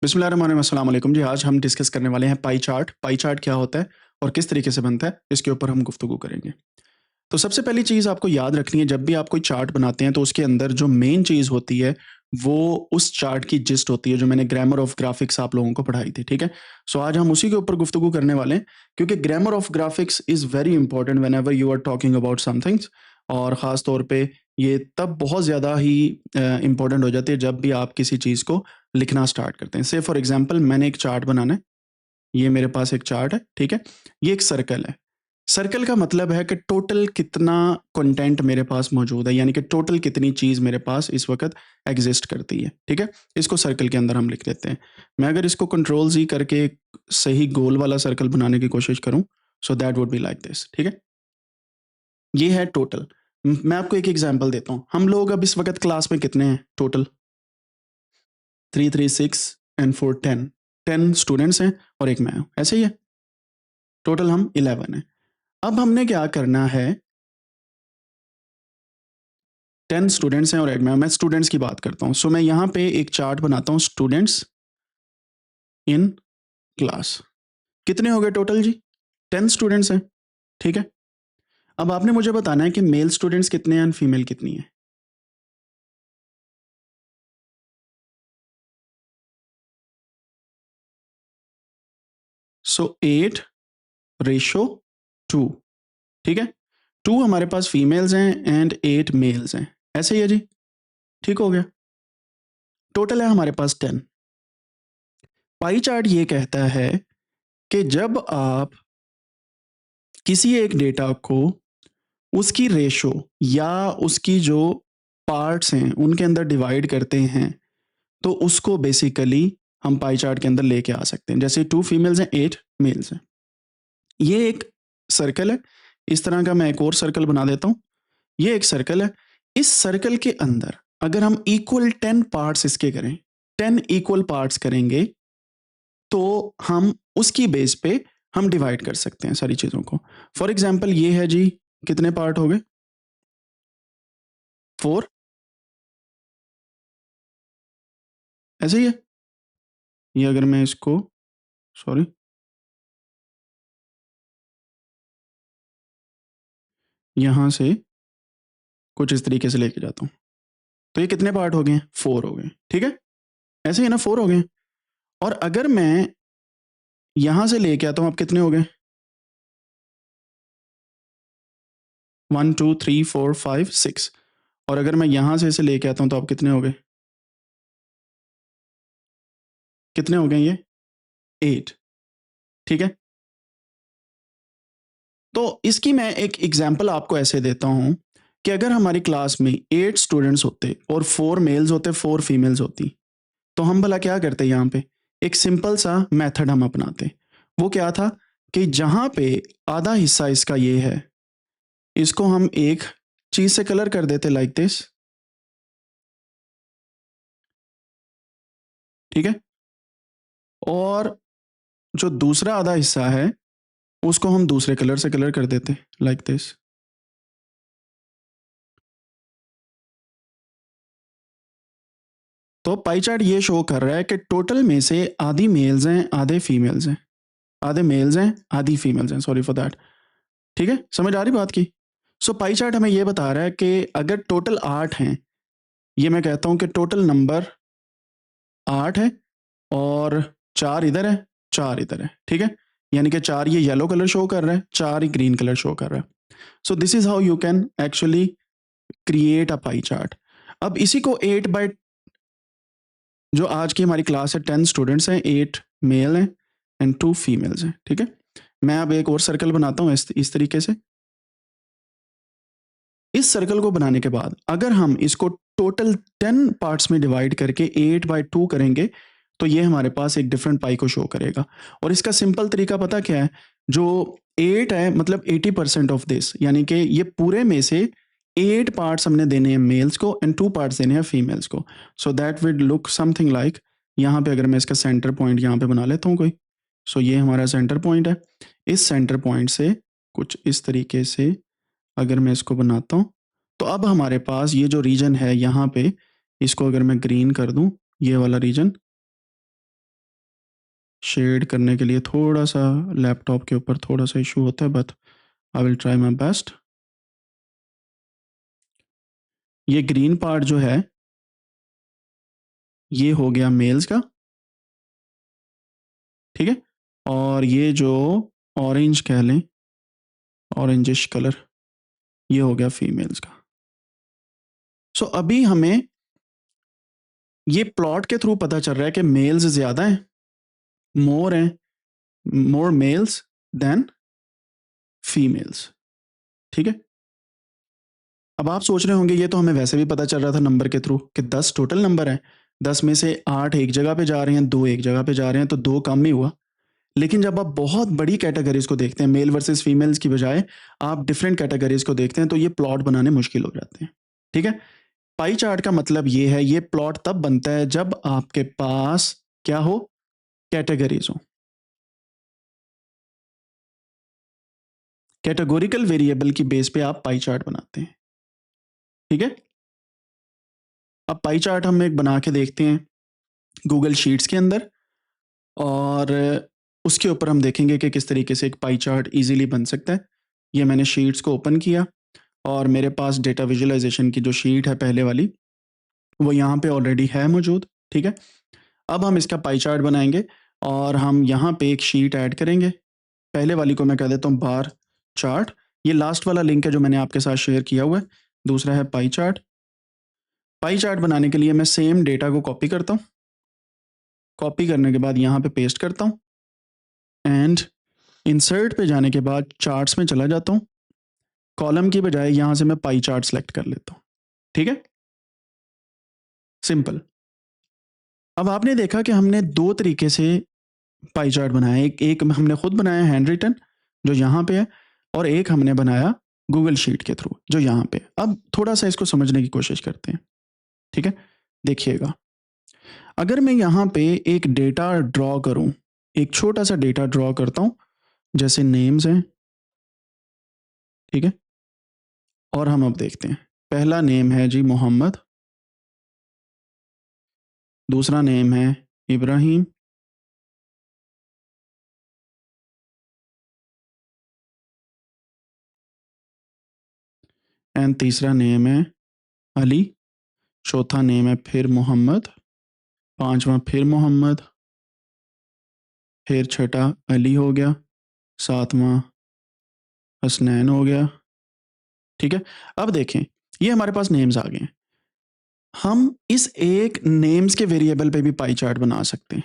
बिस्मिल्लाहिर्रहमानिर्रहीम, अस्सलाम वालेकुम जी। आज हम डिस्कस करने वाले हैं पाई चार्ट। पाई चार्ट क्या होता है और किस तरीके से बनता है, इसके ऊपर हम गुफ्तगू करेंगे। तो सबसे पहली चीज़ आपको याद रखनी है, जब भी आप कोई चार्ट बनाते हैं तो उसके अंदर जो मेन चीज़ होती है वो उस चार्ट की जिस्ट होती है, जो मैंने ग्रामर ऑफ ग्राफिक्स आप लोगों को पढ़ाई थी, ठीक है। सो आज हम उसी के ऊपर गुफ्तगू करने वाले हैं, क्योंकि grammar of graphics is very important whenever you are talking about somethings. और ख़ास तौर पे ये तब बहुत ज़्यादा ही इंपॉर्टेंट हो जाती है जब भी आप किसी चीज़ को लिखना स्टार्ट करते हैं। से फॉर एग्जांपल मैंने एक चार्ट बनाना है, ये मेरे पास एक चार्ट है, ठीक है। ये एक सर्कल है। सर्कल का मतलब है कि टोटल कितना कंटेंट मेरे पास मौजूद है, यानी कि टोटल कितनी चीज़ मेरे पास इस वक़्त एग्ज़िस्ट करती है, ठीक है। इसको सर्कल के अंदर हम लिख देते हैं। मैं अगर इसको कंट्रोल ज़ी करके एक सही गोल वाला सर्कल बनाने की कोशिश करूँ, so that would be like this, ठीक है। ये है टोटल। मैं आपको एक एग्ज़ाम्पल देता हूँ। हम लोग अब इस वक़्त क्लास में कितने हैं टोटल? 3, 3, 6 एंड 4, 10। 10 स्टूडेंट्स हैं और एक मैं हूँ, ऐसे ही है? टोटल हम 11 हैं। अब हमने क्या करना है, 10 स्टूडेंट्स हैं और एक मैं स्टूडेंट्स की बात करता हूँ। सो मैं यहाँ पे एक चार्ट बनाता हूँ, स्टूडेंट्स इन क्लास। कितने हो गए टोटल जी? 10 स्टूडेंट्स हैं, ठीक है। अब आपने मुझे बताना है कि मेल स्टूडेंट्स कितने हैं एंड फीमेल कितनी है। सो 8 रेशो 2, ठीक है। 2 हमारे पास फीमेल्स हैं एंड 8 मेल्स हैं, ऐसे ही है जी, ठीक हो गया। टोटल है हमारे पास 10। पाई चार्ट ये कहता है कि जब आप किसी एक डेटा को उसकी रेशो या उसकी जो पार्ट्स हैं उनके अंदर डिवाइड करते हैं, तो उसको बेसिकली हम पाई चार्ट के अंदर लेके आ सकते हैं। जैसे 2 फीमेल्स हैं, 8 मेल्स हैं। ये एक सर्कल है। इस तरह का मैं एक और सर्कल बना देता हूँ। ये एक सर्कल है। इस सर्कल के अंदर अगर हम इक्वल 10 पार्ट्स इसके करें, 10 इक्वल पार्ट्स करेंगे, तो हम उसकी बेस पे हम डिवाइड कर सकते हैं सारी चीज़ों को। फॉर एग्ज़ाम्पल ये है जी, कितने पार्ट हो गए? 4, ऐसे ही है? ये अगर मैं इसको सॉरी, यहाँ से कुछ इस तरीके से लेके जाता हूँ। तो ये कितने पार्ट हो गए हैं? 4 हो गए, ठीक है? ऐसे ही है ना, 4 हो गए। और अगर मैं यहाँ से लेके आता हूँ, अब कितने हो गए? 1, 2, 3, 4, 5, 6। और अगर मैं यहाँ से इसे लेके आता हूँ, तो अब कितने हो गए? कितने हो गए ये? 8, ठीक है? तो इसकी मैं एक एग्ज़ाम्पल आपको ऐसे देता हूँ कि अगर हमारी क्लास में 8 स्टूडेंट्स होते और 4 मेल्स होते, 4 फीमेल्स होती, तो हम भला क्या करते यहाँ पे? एक सिंपल सा मेथड हम अपनाते। वो क्या था कि जहाँ पे आधा हिस्सा इसका ये है, इसको हम एक चीज़ से कलर कर देते लाइक दिस, ठीक है? और जो दूसरा आधा हिस्सा है, उसको हम दूसरे कलर से कलर कर देते लाइक दिस। तो पाई चार्ट ये शो कर रहा है कि टोटल में से आधी मेल्स हैं, आधे फीमेल्स हैं। आधे मेल्स हैं, आधी फीमेल्स हैं, सॉरी फॉर दैट। ठीक है? समझ आ रही बात की? सो पाई चार्ट हमें ये बता रहा है कि अगर टोटल 8 हैं, ये मैं कहता हूँ कि टोटल नंबर 8 है और 4 इधर है, 4 इधर है, ठीक है? यानी कि 4 ये येलो कलर शो कर रहा है, 4 ही ग्रीन कलर शो कर रहा है। So this is how you can actually create a pie chart. अब इसी को 8 बाय, जो आज की हमारी क्लास है 10 स्टूडेंट्स हैं, 8 मेल हैं एंड 2 फीमेल्स हैं, ठीक है? मैं अब एक और सर्कल बनाता हूँ इस तरीके से। इस सर्कल को बनाने के बाद अगर हम इसको टोटल 10 पार्ट्स में डिवाइड करके 8 बाय 2 करेंगे, तो ये हमारे पास एक डिफरेंट पाई को शो करेगा। और इसका सिंपल तरीका पता क्या है? जो 8 है मतलब 80% ऑफ दिस, यानी कि ये पूरे में से 8 पार्ट्स हमने देने हैं मेल्स को एंड 2 पार्ट्स देने हैं फीमेल्स को। So that will look something like, यहाँ पे अगर मैं इसका सेंटर पॉइंट यहाँ पे बना लेता हूँ कोई, सो ये हमारा सेंटर पॉइंट है। इस सेंटर पॉइंट से कुछ इस तरीके से अगर मैं इसको बनाता हूँ, तो अब हमारे पास ये जो रीजन है यहाँ पे, इसको अगर मैं ग्रीन कर दूँ, ये वाला रीजन, शेड करने के लिए थोड़ा सा लैपटॉप के ऊपर थोड़ा सा इशू होता है, but I will try my best. ये ग्रीन पार्ट जो है ये हो गया मेल्स का, ठीक है। और ये जो ऑरेंज कह लें, ऑरेंजिश कलर, ये हो गया फीमेल्स का। सो अभी हमें ये प्लॉट के थ्रू पता चल रहा है कि मेल्स ज़्यादा हैं, मोर हैं, मोर मेल्स देन फीमेल्स, ठीक है। अब आप सोच रहे होंगे ये तो हमें वैसे भी पता चल रहा था नंबर के थ्रू कि 10 टोटल नंबर हैं, 10 में से 8 एक जगह पे जा रहे हैं, 2 एक जगह पे जा रहे हैं, तो 2 कम ही हुआ। लेकिन जब आप बहुत बड़ी कैटेगरीज को देखते हैं, मेल वर्सेस फीमेल्स की बजाय आप डिफरेंट कैटेगरीज को देखते हैं, तो ये प्लॉट बनाने मुश्किल हो जाते हैं, ठीक है। पाई चार्ट का मतलब ये है, ये प्लॉट तब बनता है जब आपके पास क्या हो, कैटेगरीज हो। कैटेगोरिकल वेरिएबल की बेस पे आप पाई चार्ट बनाते हैं, ठीक है। अब पाई चार्ट हम एक बना के देखते हैं गूगल शीट्स के अंदर, और उसके ऊपर हम देखेंगे कि किस तरीके से एक पाई चार्ट इजीली बन सकता है। ये मैंने शीट्स को ओपन किया और मेरे पास डेटा विजुअलाइजेशन की जो शीट है पहले वाली, वो यहाँ पे ऑलरेडी है मौजूद, ठीक है। अब हम इसका पाई चार्ट बनाएंगे और हम यहाँ पे एक शीट ऐड करेंगे। पहले वाली को मैं कह देता हूँ बार चार्ट। ये लास्ट वाला लिंक है जो मैंने आपके साथ शेयर किया हुआ है। दूसरा है पाई चार्ट। पाई चार्ट बनाने के लिए मैं सेम डेटा को कॉपी करता हूँ, कॉपी करने के बाद यहाँ पे पेस्ट करता हूँ एंड इंसर्ट पे जाने के बाद चार्ट्स में चला जाता हूँ। कॉलम की बजाय यहाँ से मैं पाई चार्ट सेलेक्ट कर लेता हूँ, ठीक है, सिंपल। अब आपने देखा कि हमने दो तरीके से पाई चार्ट बनाया, एक हमने खुद बनाया हैंड रिटन जो यहाँ पे है, और एक हमने बनाया गूगल शीट के थ्रू जो यहाँ पे। अब थोड़ा सा इसको समझने की कोशिश करते हैं, ठीक है। देखिएगा, अगर मैं यहाँ पे एक डेटा ड्रॉ करूँ, एक छोटा सा डेटा ड्रॉ करता हूँ, जैसे नेम्स हैं, ठीक है। और हम अब देखते हैं, पहला नेम है जी मोहम्मद, दूसरा नेम है इब्राहिम, एंड तीसरा नेम है अली, चौथा नेम है फिर मोहम्मद, पांचवा फिर मोहम्मद, फिर छठा अली हो गया, सातवां हसनैन हो गया, ठीक है। अब देखें, ये हमारे पास नेम्स आ गए हैं। हम इस एक नेम्स के वेरिएबल पे भी पाई चार्ट बना सकते हैं,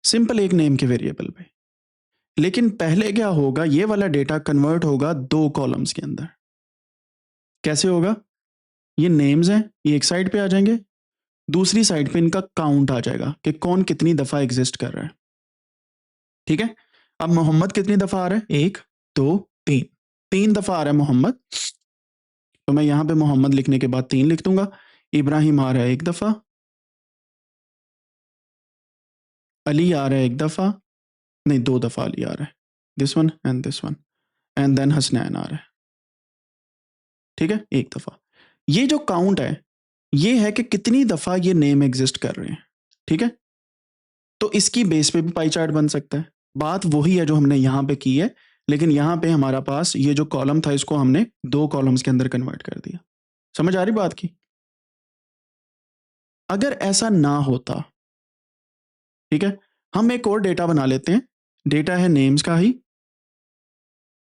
सिंपल एक नेम के वेरिएबल पे। लेकिन पहले क्या होगा, ये वाला डेटा कन्वर्ट होगा दो कॉलम्स के अंदर। कैसे होगा, ये नेम्स हैं, ये एक साइड पे आ जाएंगे, दूसरी साइड पे इनका काउंट आ जाएगा कि कौन कितनी दफा एग्जिस्ट कर रहा है, ठीक है। अब मोहम्मद कितनी दफा आ रहा है, 1 2 3, 3 दफा आ रहा है मोहम्मद, तो मैं यहां पे मोहम्मद लिखने के बाद 3 लिख दूंगा। इब्राहिम आ रहा है 1 दफा, अली आ रहा है 1 दफा, नहीं 2 दफा अली आ रहा है, this one and then Hasnain आ रहा है, ठीक है, 1 दफा। ये जो काउंट है ये है कि कितनी दफा ये नेम एग्जिस्ट कर रहे हैं, ठीक है। तो इसकी बेस पे भी पाई चार्ट बन सकता है। बात वही है जो हमने यहाँ पे की है, लेकिन यहाँ पे हमारा पास ये जो कॉलम था इसको हमने दो कॉलम्स के अंदर कन्वर्ट कर दिया। समझ आ रही बात की। अगर ऐसा ना होता, ठीक है, हम एक और डेटा बना लेते हैं। डेटा है नेम्स का ही,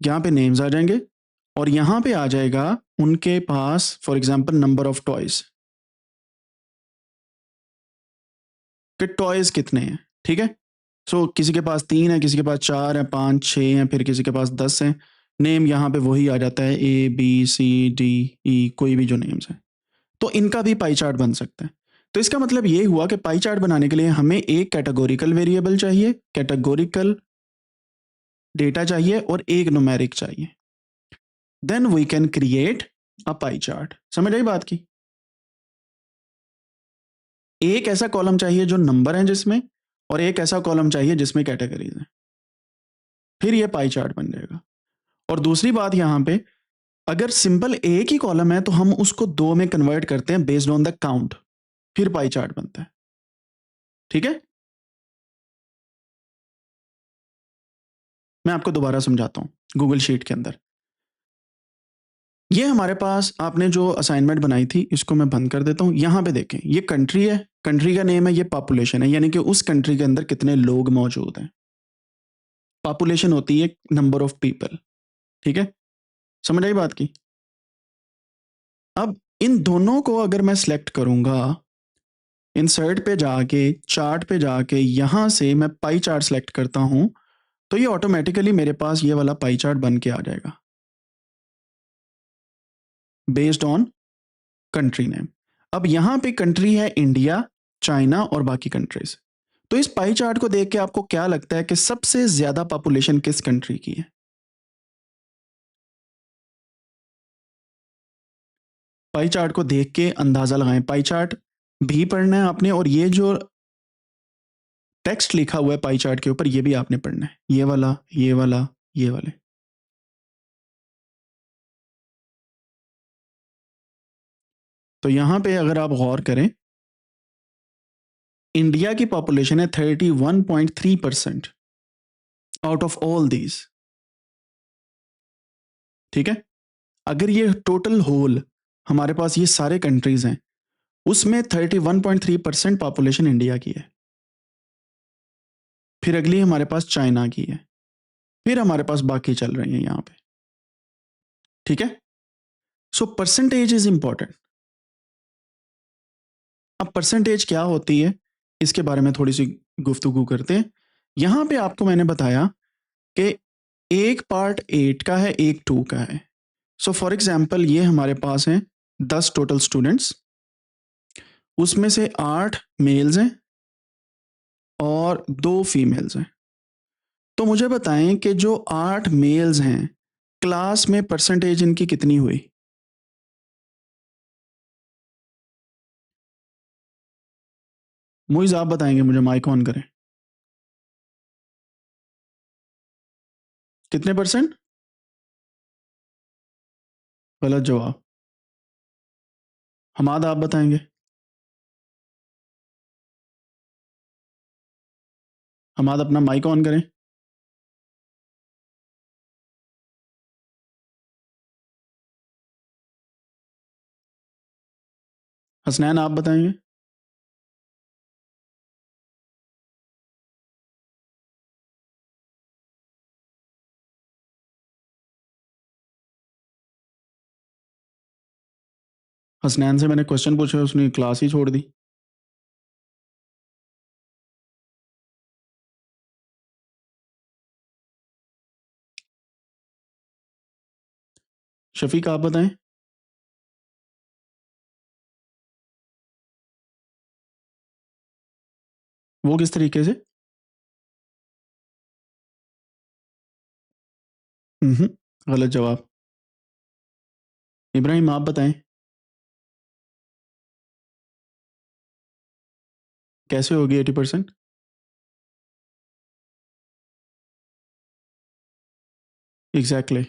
यहाँ पे नेम्स आ जाएंगे और यहाँ पे आ जाएगा उनके पास for example number of toys, कि टॉयज कितने हैं, ठीक है। सो किसी के पास 3 है, किसी के पास 4 है, 5 6 हैं, फिर किसी के पास 10 हैं। नेम यहाँ पे वही आ जाता है, A B C D E, कोई भी जो नेम्स हैं, तो इनका भी पाई चार्ट बन सकता है। तो इसका मतलब ये हुआ कि पाई चार्ट बनाने के लिए हमें एक कैटेगोरिकल वेरिएबल चाहिए, कैटेगोरिकल डेटा चाहिए और एक न्यूमेरिक चाहिए, then we can create a pie chart. समझ आई बात की। एक ऐसा कॉलम चाहिए जो नंबर है जिसमें, और एक ऐसा कॉलम चाहिए जिसमें कैटेगरीज है, फिर ये पाई चार्ट बन जाएगा। और दूसरी बात यहाँ पे, अगर सिंपल एक ही कॉलम है तो हम उसको दो में कन्वर्ट करते हैं बेस्ड ऑन द काउंट, फिर पाई चार्ट बनता है, ठीक है। मैं आपको दोबारा समझाता हूँ गूगल शीट के अंदर। ये हमारे पास आपने जो असाइनमेंट बनाई थी, इसको मैं बंद कर देता हूँ। यहाँ पे देखें, ये कंट्री है, कंट्री का नेम है, ये पॉपुलेशन है, यानी कि उस कंट्री के अंदर कितने लोग मौजूद हैं। पॉपुलेशन होती है नंबर ऑफ पीपल, ठीक है? समझ आई बात की? अब इन दोनों को अगर मैं सिलेक्ट करूंगा, इंसर्ट पे जाके, चार्ट पे जाके, यहां से मैं पाई चार्ट सेलेक्ट करता हूं, तो ये ऑटोमेटिकली मेरे पास ये वाला पाई चार्ट बन के आ जाएगा बेस्ड ऑन कंट्री नेम। अब यहां पे कंट्री है इंडिया, चाइना और बाकी कंट्रीज। तो इस पाई चार्ट को देख के आपको क्या लगता है कि सबसे ज्यादा पॉपुलेशन किस कंट्री की है? पाई चार्ट को देख के अंदाजा लगाएं। पाई चार्ट भी पढ़ना है आपने, और ये जो टेक्स्ट लिखा हुआ है पाई चार्ट के ऊपर, ये भी आपने पढ़ना है, ये वाला, ये वाला, ये वाले। तो यहां पे अगर आप गौर करें, इंडिया की पॉपुलेशन है 31.3% आउट ऑफ ऑल दीज, ठीक है? अगर ये टोटल होल हमारे पास ये सारे कंट्रीज हैं, उसमें 31.3% पॉपुलेशन इंडिया की है। फिर अगली हमारे पास चाइना की है, फिर हमारे पास बाकी चल रही हैं यहाँ पे, ठीक है? So percentage is important. अब परसेंटेज क्या होती है, इसके बारे में थोड़ी सी गुफ्तगू करते हैं। यहां पे आपको मैंने बताया कि एक पार्ट 8 का है, एक 2 का है। सो फॉर एग्जाम्पल ये हमारे पास हैं 10 टोटल स्टूडेंट्स, उसमें से 8 मेल्स हैं और 2 फीमेल्स हैं। तो मुझे बताएं कि जो 8 मेल्स हैं, क्लास में परसेंटेज इनकी कितनी हुई? मुइज आप बताएंगे मुझे, माइक ऑन करें। कितने परसेंट? गलत जवाब। हमाद आप बताएंगे। हमाद अपना माइक ऑन करें। हसनैन आप बताएंगे। हसनैन से मैंने क्वेश्चन पूछा, उसने क्लास ही छोड़ दी। शफीक आप बताएं। वो किस तरीके से? गलत जवाब। इब्राहिम आप बताएं, कैसे होगी 80%? एग्जैक्टली।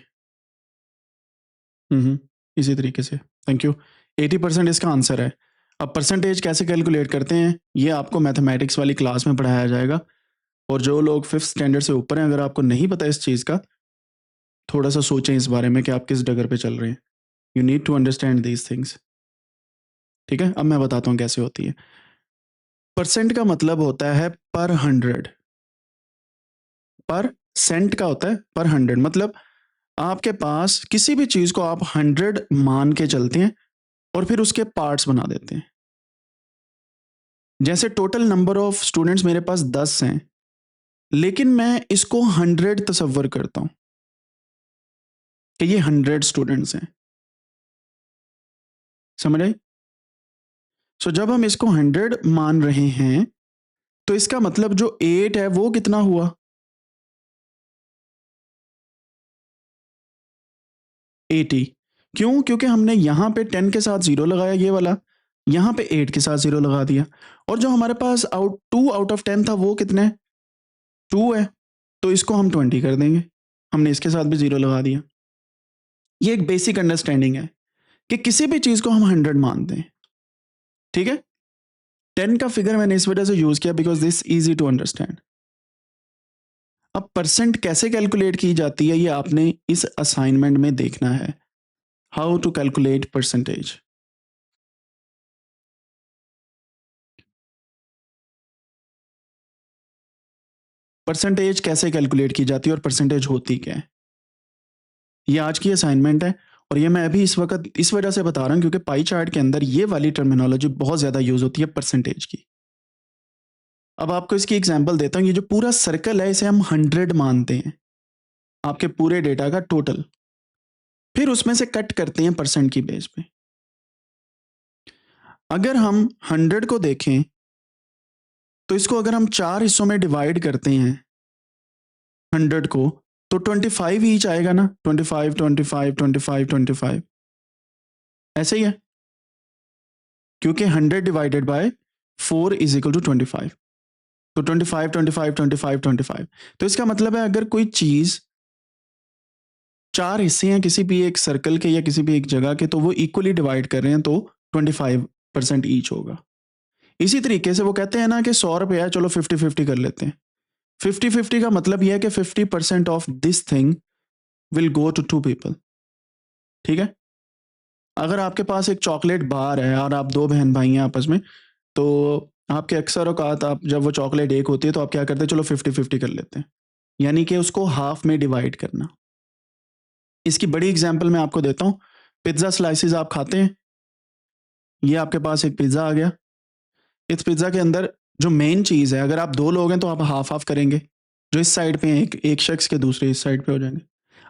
इसी तरीके से। Thank you. 80% इसका आंसर है। अब परसेंटेज कैसे कैलकुलेट करते हैं, ये आपको मैथमेटिक्स वाली क्लास में पढ़ाया जाएगा। और जो लोग 5th स्टैंडर्ड से ऊपर हैं, अगर आपको नहीं पता इस चीज़ का, थोड़ा सा सोचें इस बारे में कि आप किस डगर पे चल रहे हैं। You need to understand these things, ठीक है? अब मैं बताता हूँ कैसे होती है। परसेंट का मतलब होता है पर 100, पर सेंट का होता है पर 100। मतलब आपके पास किसी भी चीज़ को आप 100 मान के चलते हैं और फिर उसके पार्ट्स बना देते हैं। जैसे टोटल नंबर ऑफ स्टूडेंट्स मेरे पास 10 हैं, लेकिन मैं इसको 100 तसव्वुर करता हूं कि ये 100 स्टूडेंट्स हैं। समझ आई? सो जब हम इसको 100 मान रहे हैं, तो इसका मतलब जो 8 है वो कितना हुआ? 80। क्यों? क्योंकि हमने यहां पे 10 के साथ 0 लगाया, ये वाला, यहां पे 8 के साथ 0 लगा दिया। और जो हमारे पास 2 आउट ऑफ 10 था, वो कितने? 2 है। तो इसको हम 20 कर देंगे, हमने इसके साथ भी 0 लगा दिया। ये एक बेसिक अंडरस्टैंडिंग है कि किसी भी चीज को हम 100 मानते हैं, ठीक है? 10 का फिगर मैंने इस वजह से यूज किया because this easy to understand. अब परसेंट कैसे कैलकुलेट की जाती है ये आपने इस असाइनमेंट में देखना है। How to calculate percentage. Percentage कैसे कैलकुलेट की जाती है और परसेंटेज होती क्या है, ये आज की असाइनमेंट है। और ये मैं अभी इस वक्त इस वजह से बता रहा हूँ क्योंकि पाई चार्ट के अंदर ये वाली टर्मिनोलॉजी बहुत ज़्यादा यूज़ होती है परसेंटेज की। अब आपको इसकी एग्जांपल देता हूँ। ये जो पूरा सर्कल है इसे हम 100 मानते हैं, आपके पूरे डेटा का टोटल। फिर उसमें से कट करते हैं परसेंट की बेस पे। अगर हम 100 को देखें तो इसको अगर हम 4 हिस्सों में डिवाइड करते हैं 100 को, तो 25 ईच आएगा ना, 25 25 25 25 ऐसे ही है, क्योंकि 100 divided by 4 is equal to 25। तो 25 25 25 25। तो इसका मतलब है अगर कोई चीज 4 हिस्से हैं किसी भी एक सर्कल के या किसी भी एक जगह के, तो वो इक्वली डिवाइड कर रहे हैं तो 25% ईच होगा। इसी तरीके से वो कहते हैं ना कि 100 रुपया है, चलो 50-50 कर लेते हैं। 50-50 का मतलब यह है कि 50% of this thing will go to 2 people. ठीक है। अगर आपके पास एक चॉकलेट बार है और आप 2 बहन भाई हैं आपस में, तो आपके अक्सर औकात आप जब वो चॉकलेट एक होती है तो आप क्या करते हैं, चलो 50-50 कर लेते हैं, यानी कि उसको हाफ में डिवाइड करना। इसकी बड़ी एग्जांपल मैं आपको देता हूँ। पिज्ज़ा स्लाइसेस आप खाते हैं, ये आपके पास एक पिज़्ज़ा आ गया। इस पिज़्ज़ा के अंदर जो मेन चीज़ है, अगर आप 2 लोग हैं तो आप हाफ-हाफ करेंगे। जो इस साइड पे हैं एक शख्स के दूसरे इस साइड पे हो जाएँगे।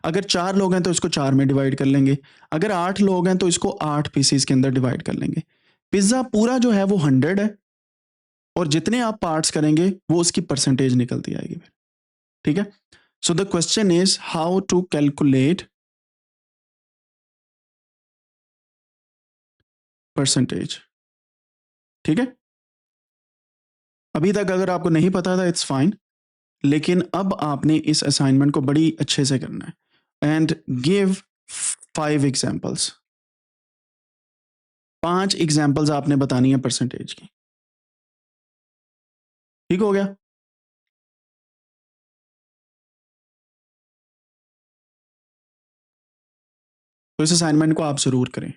अगर 4 लोग हैं तो इसको 4 में डिवाइड कर लेंगे। अगर 8 लोग हैं तो इसको 8 पीसेस के अंदर डिवाइड कर लेंगे। पिज़्ज़ा पूरा जो है वो 100 है और जितने आप पार्ट्स करेंगे वो उसकी परसेंटेज निकलती आएगी फिर। ठीक है? So the question is how to calculate percentage. ठीक है? अभी तक अगर आपको नहीं पता था इट्स फाइन, लेकिन अब आपने इस असाइनमेंट को बड़ी अच्छे से करना है। And give 5 examples. 5 एग्जांपल्स आपने बतानी है परसेंटेज की। ठीक हो गया? तो इस असाइनमेंट को आप ज़रूर करें।